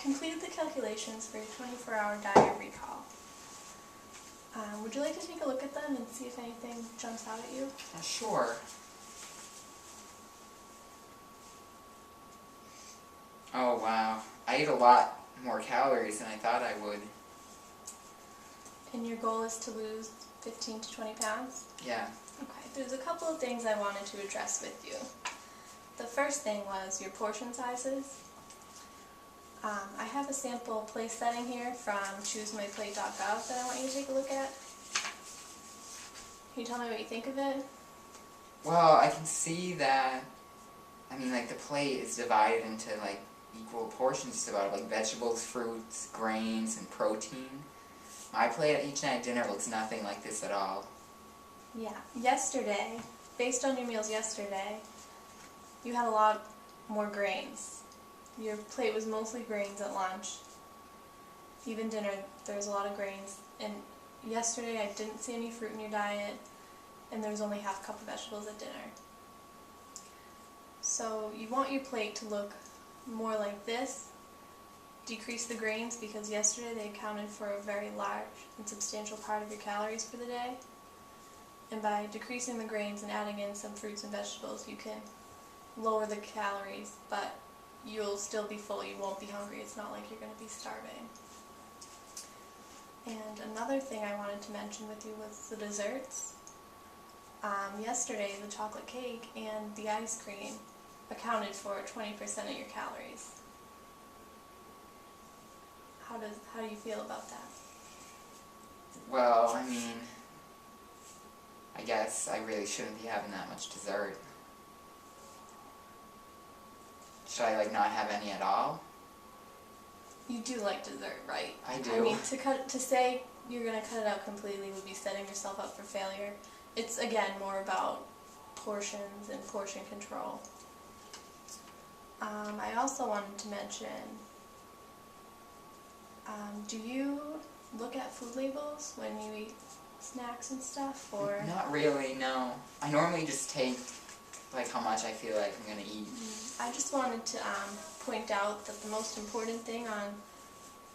completed the calculations for your 24-hour diet recall. Would you like to take a look at them and see if anything jumps out at you? Sure. Oh wow, I ate a lot more calories than I thought I would. And your goal is to lose 15 to 20 pounds? Yeah. Okay, there's a couple of things I wanted to address with you. The first thing was your portion sizes. I have a sample place setting here from choosemyplate.gov that I want you to take a look at. Can you tell me what you think of it? Well, I can see that, the plate is divided into, equal portions just about, vegetables, fruits, grains, and protein. My plate at each night at dinner looks nothing like this at all. Yeah. Yesterday, based on your meals yesterday, you had a lot more grains. Your plate was mostly grains at lunch. Even dinner, there was a lot of grains. And yesterday I didn't see any fruit in your diet, and there was only half a cup of vegetables at dinner. So you want your plate to look more like this. Decrease the grains because yesterday they accounted for a very large and substantial part of your calories for the day. And by decreasing the grains and adding in some fruits and vegetables, you can lower the calories, but you'll still be full. You won't be hungry. It's not like you're going to be starving. And another thing I wanted to mention with you was the desserts. Yesterday, the chocolate cake and the ice cream accounted for 20% of your calories. How do you feel about that? Well, I guess I really shouldn't be having that much dessert. Should I, not have any at all? You do like dessert, right? I do. To say you're going to cut it out completely would be setting yourself up for failure. It's, again, more about portions and portion control. I also wanted to mention, do you look at food labels when you eat snacks and stuff, or? Not really, no. I normally just take, how much I feel like I'm going to eat. I just wanted to point out that the most important thing on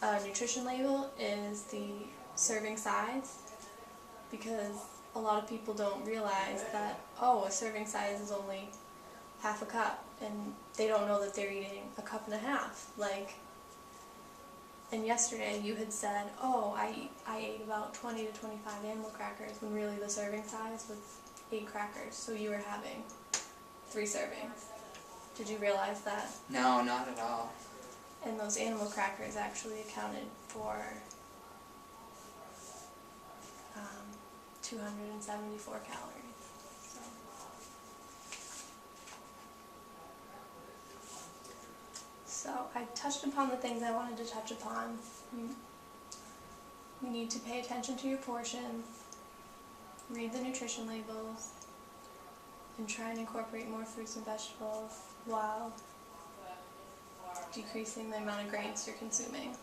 a nutrition label is the serving size, because a lot of people don't realize that, a serving size is only half a cup, and they don't know that they're eating a cup and a half. And yesterday you had said, I ate about 20 to 25 animal crackers, when really the serving size was 8 crackers, so you were having 3 servings. Did you realize that? No, not at all. And those animal crackers actually accounted for 274 calories. So I touched upon the things I wanted to touch upon. You need to pay attention to your portions, read the nutrition labels, and try and incorporate more fruits and vegetables while decreasing the amount of grains you're consuming.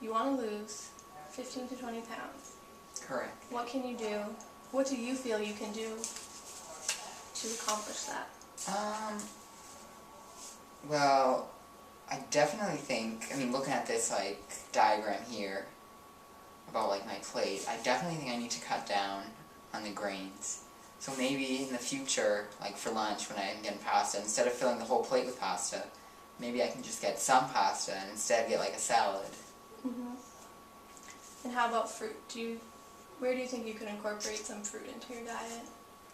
You want to lose 15 to 20 pounds. Correct. What can you do? What do you feel you can do to accomplish that? Well, I definitely think, looking at this, diagram here about, my plate, I definitely think I need to cut down on the grains. So maybe in the future, for lunch when I'm getting pasta, instead of filling the whole plate with pasta, maybe I can just get some pasta and instead get, a salad. Mm-hmm. And how about fruit? Where do you think you could incorporate some fruit into your diet?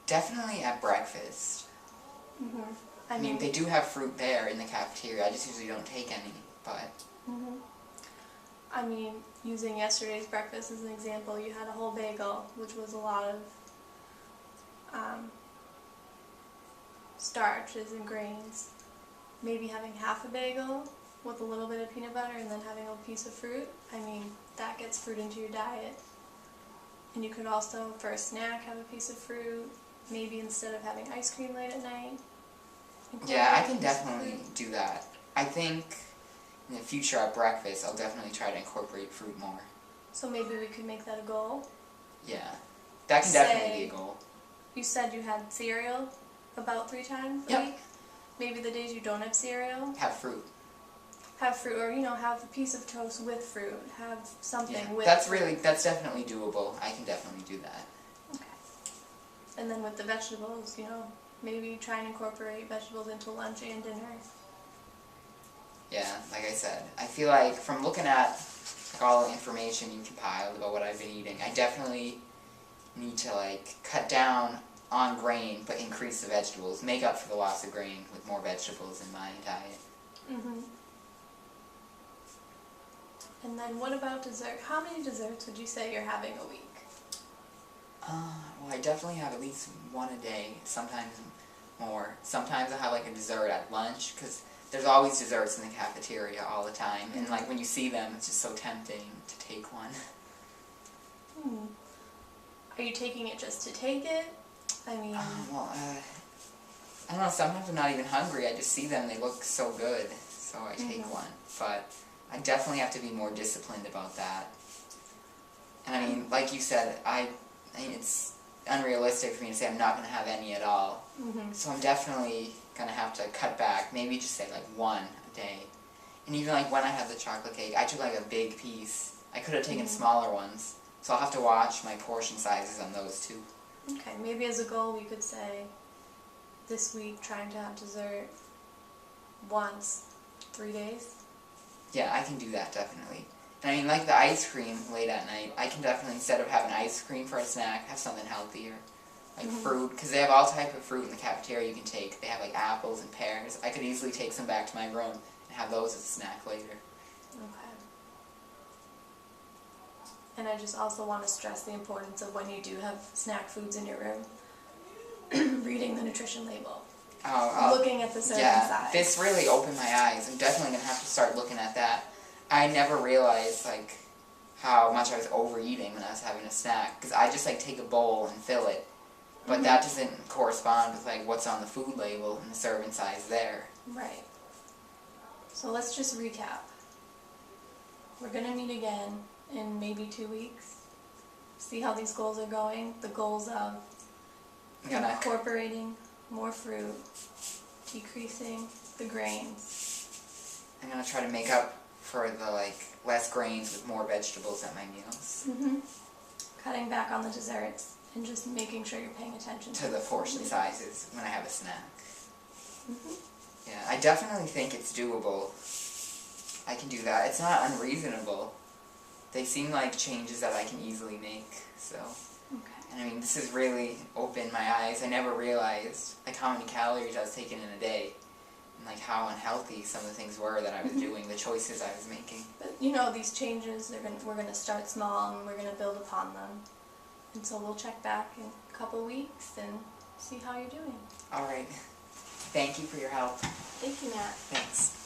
Definitely at breakfast. Mm-hmm. They do have fruit there in the cafeteria. I just usually don't take any, but... Mm-hmm. Using yesterday's breakfast as an example, you had a whole bagel, which was a lot of starches and grains. Maybe having half a bagel with a little bit of peanut butter and then having a piece of fruit, that gets fruit into your diet. And you could also, for a snack, have a piece of fruit. Maybe instead of having ice cream late at night. Yeah, I can definitely do that. I think in the future at breakfast, I'll definitely try to incorporate fruit more. So maybe we could make that a goal? Yeah, that can definitely be a goal. You said you had cereal about 3 times a week? Maybe the days you don't have cereal? Have fruit. have fruit, or have a piece of toast with fruit, have something Yeah, with that's fruit. that's definitely doable. I can definitely do that. Okay. And then with the vegetables, maybe try and incorporate vegetables into lunch and dinner. Yeah, like I said, I feel like from looking at all the information you compiled about what I've been eating, I definitely need to cut down on grain but increase the vegetables, make up for the loss of grain with more vegetables in my diet. Mhm. And then what about dessert? How many desserts would you say you're having a week? Well, I definitely have at least one a day, sometimes more. Sometimes I have a dessert at lunch, because there's always desserts in the cafeteria all the time, and when you see them, it's just so tempting to take one. Are you taking it just to take it? I mean... I don't know, sometimes I'm not even hungry, I just see them, they look so good, so I take one. But I definitely have to be more disciplined about that. And I mean, like you said, I mean, it's unrealistic for me to say I'm not going to have any at all. So I'm definitely going to have to cut back, maybe just say one a day. And even when I had the chocolate cake, I took a big piece. I could have taken smaller ones, so I'll have to watch my portion sizes on those too. Okay, maybe as a goal we could say, this week trying to have dessert once, 3 days. Yeah, I can do that, definitely. And I mean, the ice cream late at night, I can definitely, instead of having ice cream for a snack, have something healthier. Fruit, because they have all type of fruit in the cafeteria you can take. They have apples and pears. I could easily take some back to my room and have those as a snack later. Okay. And I just also want to stress the importance of when you do have snack foods in your room, reading the nutrition label. Looking at the serving size. This really opened my eyes. I'm definitely going to have to start looking at that. I never realized, how much I was overeating when I was having a snack. Because I just, take a bowl and fill it. But that doesn't correspond with, what's on the food label and the serving size there. Right. So let's just recap. We're going to meet again in maybe 2 weeks. See how these goals are going. The goals of incorporating more fruit, decreasing the grains. I'm going to try to make up for the, less grains with more vegetables at my meals. Cutting back on the desserts and just making sure you're paying attention to the portion sizes when I have a snack. Mm-hmm. Yeah, I definitely think it's doable. I can do that. It's not unreasonable. They seem like changes that I can easily make, so. Okay. And I mean, this has really opened my eyes. I never realized, how many calories I was taking in a day, and how unhealthy some of the things were that I was doing, the choices I was making. But these changes, we're going to start small and we're going to build upon them. And so we'll check back in a couple weeks and see how you're doing. All right. Thank you for your help. Thank you, Matt. Thanks.